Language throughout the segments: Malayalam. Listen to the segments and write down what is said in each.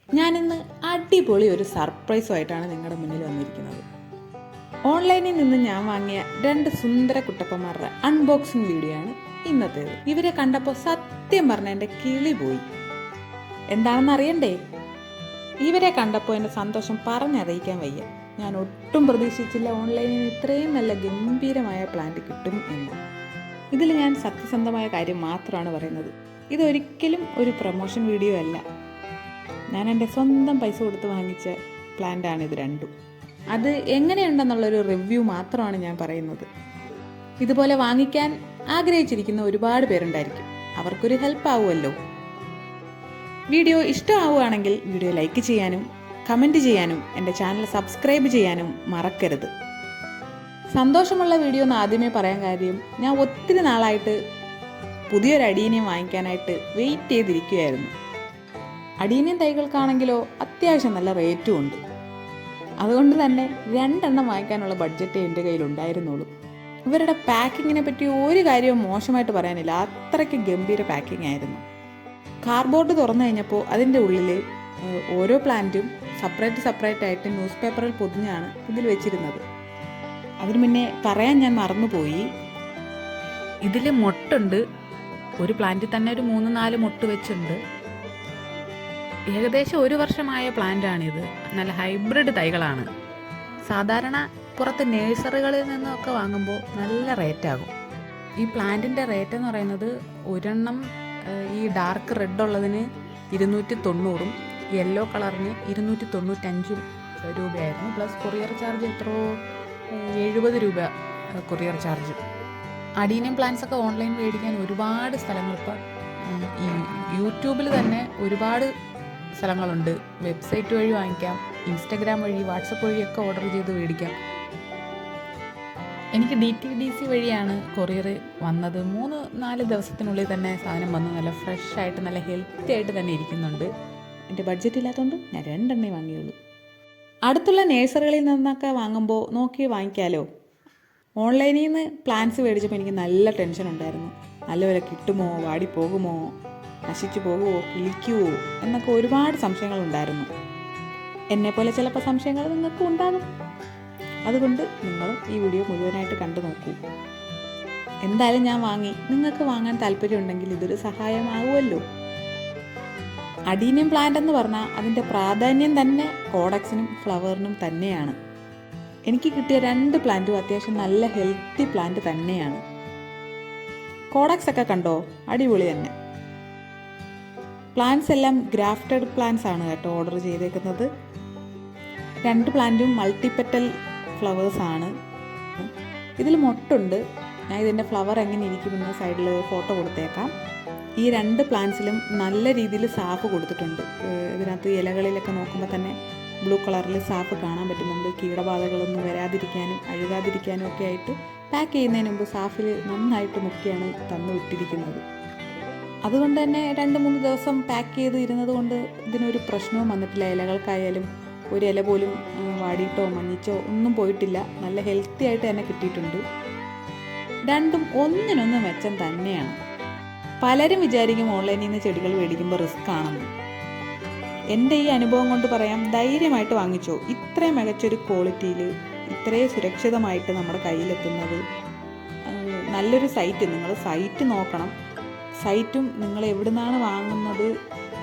ഞാനിന്ന് അടിപൊളി ഒരു സർപ്രൈസുമായിട്ടാണ് നിങ്ങളുടെ മുന്നിൽ വന്നിരിക്കുന്നത്. ഓൺലൈനിൽ നിന്ന് ഞാൻ വാങ്ങിയ 2 സുന്ദര കുട്ടപ്പന്മാരുടെ അൺബോക്സിങ് വീഡിയോ ആണ് ഇന്നത്തേത്. ഇവരെ കണ്ടപ്പോൾ സത്യം പറഞ്ഞ എൻ്റെ കിളി പോയി. എന്താണെന്ന് അറിയണ്ടേ? ഇവരെ കണ്ടപ്പോൾ എൻ്റെ സന്തോഷം പറഞ്ഞറിയിക്കാൻ വയ്യ. ഞാൻ ഒട്ടും പ്രതീക്ഷിച്ചില്ല ഓൺലൈനിൽ ഇത്രയും നല്ല ഗംഭീരമായ പ്ലാന്റ് കിട്ടും എന്ന്. ഇതിൽ ഞാൻ സത്യസന്ധമായ കാര്യം മാത്രമാണ് പറയുന്നത്. ഇതൊരിക്കലും ഒരു പ്രൊമോഷൻ വീഡിയോ അല്ല. ഞാൻ എൻ്റെ സ്വന്തം പൈസ കൊടുത്ത് വാങ്ങിച്ച പ്ലാന്റാണ് ഇത് രണ്ടും. അത് എങ്ങനെയുണ്ടെന്നുള്ളൊരു റിവ്യൂ മാത്രമാണ് ഞാൻ പറയുന്നത്. ഇതുപോലെ വാങ്ങിക്കാൻ ആഗ്രഹിച്ചിരിക്കുന്ന ഒരുപാട് പേരുണ്ടായിരിക്കും. അവർക്കൊരു ഹെൽപ്പ് ആവുമല്ലോ. വീഡിയോ ഇഷ്ടമാവുകയാണെങ്കിൽ വീഡിയോ ലൈക്ക് ചെയ്യാനും കമൻറ്റ് ചെയ്യാനും എൻ്റെ ചാനൽ സബ്സ്ക്രൈബ് ചെയ്യാനും മറക്കരുത്. സന്തോഷമുള്ള വീഡിയോ എന്ന് ആദ്യമേ പറയാൻ കാര്യം, ഞാൻ ഒത്തിരി നാളായിട്ട് പുതിയൊരു അടീനിയം വാങ്ങിക്കാനായിട്ട് വെയിറ്റ് ചെയ്തിരിക്കുകയായിരുന്നു. അടീനിയം തൈകൾക്കാണെങ്കിലോ അത്യാവശ്യം നല്ല റേറ്റും ഉണ്ട്. അതുകൊണ്ട് തന്നെ 2 എണ്ണം വാങ്ങിക്കാനുള്ള ബഡ്ജറ്റ് എൻ്റെ കയ്യിലുണ്ടായിരുന്നുള്ളൂ. ഇവരുടെ പാക്കിങ്ങിനെ പറ്റി ഒരു കാര്യവും മോശമായിട്ട് പറയാനില്ല. അത്രയ്ക്ക് ഗംഭീര പാക്കിംഗ് ആയിരുന്നു. കാർഡ്ബോർഡ് തുറന്നു കഴിഞ്ഞപ്പോൾ അതിൻ്റെ ഉള്ളിൽ ഓരോ പ്ലാന്റും സെപ്പറേറ്റ് ആയിട്ട് ന്യൂസ് പേപ്പറിൽ പൊതിഞ്ഞാണ് ഇതിൽ വെച്ചിരുന്നത്. അതിന് മുന്നേ പറയാൻ ഞാൻ മറന്നുപോയി, ഇതിൽ മൊട്ടുണ്ട്. ഒരു പ്ലാന്റിൽ തന്നെ ഒരു 3-4 മൊട്ട് വെച്ചുണ്ട്. ഏകദേശം 1 വർഷമായ പ്ലാന്റാണിത്. നല്ല ഹൈബ്രിഡ് തൈകളാണ്. സാധാരണ പുറത്ത് നേഴ്സറികളിൽ നിന്നൊക്കെ വാങ്ങുമ്പോൾ നല്ല റേറ്റാകും. ഈ പ്ലാന്റിൻ്റെ റേറ്റ് എന്ന് പറയുന്നത് ഒരെണ്ണം ഈ ഡാർക്ക് റെഡ് ഉള്ളതിന് 290, യെല്ലോ കളറിന് 295 രൂപയായിരുന്നു. പ്ലസ് കൊറിയർ ചാർജ് എത്രയോ 70 രൂപ കൊറിയർ ചാർജ്. അഡീനിയം പ്ലാന്റ്സ് ഒക്കെ ഓൺലൈൻ മേടിക്കാൻ ഒരുപാട് സ്ഥലങ്ങൾ ഇപ്പം ഈ യൂട്യൂബിൽ തന്നെ ഒരുപാട് സ്ഥലങ്ങളുണ്ട്. വെബ്സൈറ്റ് വഴി വാങ്ങിക്കാം, ഇൻസ്റ്റഗ്രാം വഴി, വാട്സപ്പ് വഴിയൊക്കെ ഓർഡർ ചെയ്ത് മേടിക്കാം. എനിക്ക് DTDC വഴിയാണ് കൊറിയർ വന്നത്. 3-4 ദിവസത്തിനുള്ളിൽ തന്നെ സാധനം വന്നു. നല്ല ഫ്രഷ് ആയിട്ട് നല്ല ഹെൽത്തി ആയിട്ട് തന്നെ ഇരിക്കുന്നുണ്ട്. എൻ്റെ ബഡ്ജറ്റ് ഇല്ലാത്തതുകൊണ്ട് ഞാൻ 2 എണ്ണേ വാങ്ങിയുള്ളൂ. അടുത്തുള്ള നേഴ്സറികളിൽ നിന്നൊക്കെ വാങ്ങുമ്പോൾ നോക്കി വാങ്ങിക്കാമല്ലോ. ഓൺലൈനിൽ നിന്ന് പ്ലാന്റ്സ് മേടിച്ചപ്പോൾ എനിക്ക് നല്ല ടെൻഷൻ ഉണ്ടായിരുന്നു. നല്ലപോലെ കിട്ടുമോ, വാടിപ്പോകുമോ, നശിച്ചു പോകുമോ, കിളിക്കുമോ എന്നൊക്കെ ഒരുപാട് സംശയങ്ങളുണ്ടായിരുന്നു. എന്നെപ്പോലെ ചിലപ്പോൾ സംശയങ്ങൾ നിങ്ങൾക്കും ഉണ്ടാകും. അതുകൊണ്ട് നിങ്ങൾ ഈ വീഡിയോ മുഴുവനായിട്ട് കണ്ടു നോക്കൂ. എന്തായാലും ഞാൻ വാങ്ങി. നിങ്ങൾക്ക് വാങ്ങാൻ താല്പര്യമുണ്ടെങ്കിൽ ഇതൊരു സഹായമാകുമല്ലോ. അഡീനിയം പ്ലാന്റ് എന്ന് പറഞ്ഞാൽ അതിൻ്റെ പ്രാധാന്യം തന്നെ കോഡക്സിനും ഫ്ലവറിനും തന്നെയാണ്. എനിക്ക് കിട്ടിയ 2 പ്ലാന്റും അത്യാവശ്യം നല്ല ഹെൽത്തി പ്ലാന്റ് തന്നെയാണ്. കോഡക്സ് ഒക്കെ കണ്ടോ, അടിപൊളി തന്നെ. പ്ലാന്റ്സ് എല്ലാം ഗ്രാഫ്റ്റഡ് പ്ലാന്റ്സ് ആണ് കേട്ടോ ഓർഡർ ചെയ്തേക്കുന്നത്. 2 പ്ലാന്റും മൾട്ടിപ്പെറ്റൽ ഫ്ലവേഴ്സ് ആണ്. ഇതിൽ മൊട്ടുണ്ട്. ഞാൻ ഇതിൻ്റെ ഫ്ലവർ എങ്ങനെ ഇരിക്കുമെന്ന് സൈഡിൽ ഫോട്ടോ കൊടുത്തേക്കാം. ഈ 2 പ്ലാന്റ്സിലും നല്ല രീതിയിൽ സാഫ് കൊടുത്തിട്ടുണ്ട്. ഇതിനകത്ത് ഇലകളിലൊക്കെ നോക്കുമ്പോൾ തന്നെ ബ്ലൂ കളറിൽ സാഫ് കാണാൻ പറ്റുന്നുണ്ട്. കീടബാധകളൊന്നും വരാതിരിക്കാനും അഴുകാതിരിക്കാനും ഒക്കെ ആയിട്ട് പാക്ക് ചെയ്യുന്നതിന് മുമ്പ് സാഫിൽ നന്നായിട്ട് മുക്കിയാണ് തന്നു വിട്ടിരിക്കുന്നത്. അതുകൊണ്ട് തന്നെ 2-3 ദിവസം പാക്ക് ചെയ്ത് ഇരുന്നത് കൊണ്ട് ഇതിനൊരു പ്രശ്നവും വന്നിട്ടില്ല. ഇലകൾക്കായാലും ഒരു ഇല പോലും വാടിയിട്ടോ മഞ്ഞിച്ചോ ഒന്നും പോയിട്ടില്ല. നല്ല ഹെൽത്തി ആയിട്ട് തന്നെ കിട്ടിയിട്ടുണ്ട്. 2ഉം ഒന്നിനൊന്ന് മെച്ചം തന്നെയാണ്. പലരും വിചാരിക്കും ഓൺലൈനിൽ നിന്ന് ചെടികൾ മേടിക്കുമ്പോൾ റിസ്ക് ആണെന്ന്. എൻ്റെ ഈ അനുഭവം കൊണ്ട് പറയാം, ധൈര്യമായിട്ട് വാങ്ങിച്ചോ. ഇത്രയും മികച്ചൊരു ക്വാളിറ്റിയിൽ ഇത്രയും സുരക്ഷിതമായിട്ട് നമ്മുടെ കയ്യിലെത്തുന്നത് നല്ലൊരു സൈറ്റ്. നിങ്ങൾ സൈറ്റ് നോക്കണം. സൈറ്റും നിങ്ങൾ എവിടെ നിന്നാണ് വാങ്ങുന്നത്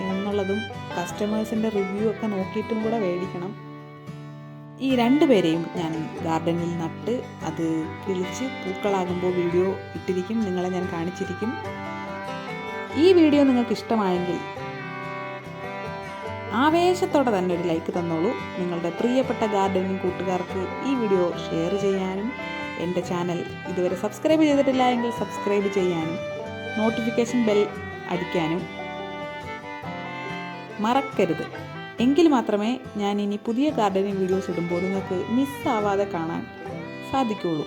എന്നുള്ളതും കസ്റ്റമേഴ്സിൻ്റെ റിവ്യൂ ഒക്കെ നോക്കിയിട്ടും കൂടെ മേടിക്കണം. ഈ 2 പേരെയും ഞാൻ ഗാർഡനിൽ നട്ട് അത് കിളിച്ച് പൂക്കളാകുമ്പോൾ വീഡിയോ ഇട്ടിരിക്കും. നിങ്ങളെ ഞാൻ കാണിച്ചിരിക്കും. ഈ വീഡിയോ നിങ്ങൾക്ക് ഇഷ്ടമായെങ്കിൽ ആവേശത്തോടെ തന്നെ ഒരു ലൈക്ക് തന്നോളൂ. നിങ്ങളുടെ പ്രിയപ്പെട്ട ഗാർഡനിങ് കൂട്ടുകാർക്ക് ഈ വീഡിയോ ഷെയർ ചെയ്യാനും എൻ്റെ ചാനൽ ഇതുവരെ സബ്സ്ക്രൈബ് ചെയ്തിട്ടില്ല എങ്കിൽ സബ്സ്ക്രൈബ് ചെയ്യാനും നോട്ടിഫിക്കേഷൻ ബെൽ അടിക്കാനും മറക്കരുത്. എങ്കിൽ മാത്രമേ ഞാൻ ഇനി പുതിയ ഗാർഡനിങ് വീഡിയോസ് ഇടുമ്പോൾ നിങ്ങൾക്ക് മിസ്സാവാതെ കാണാൻ സാധിക്കുകയുള്ളൂ.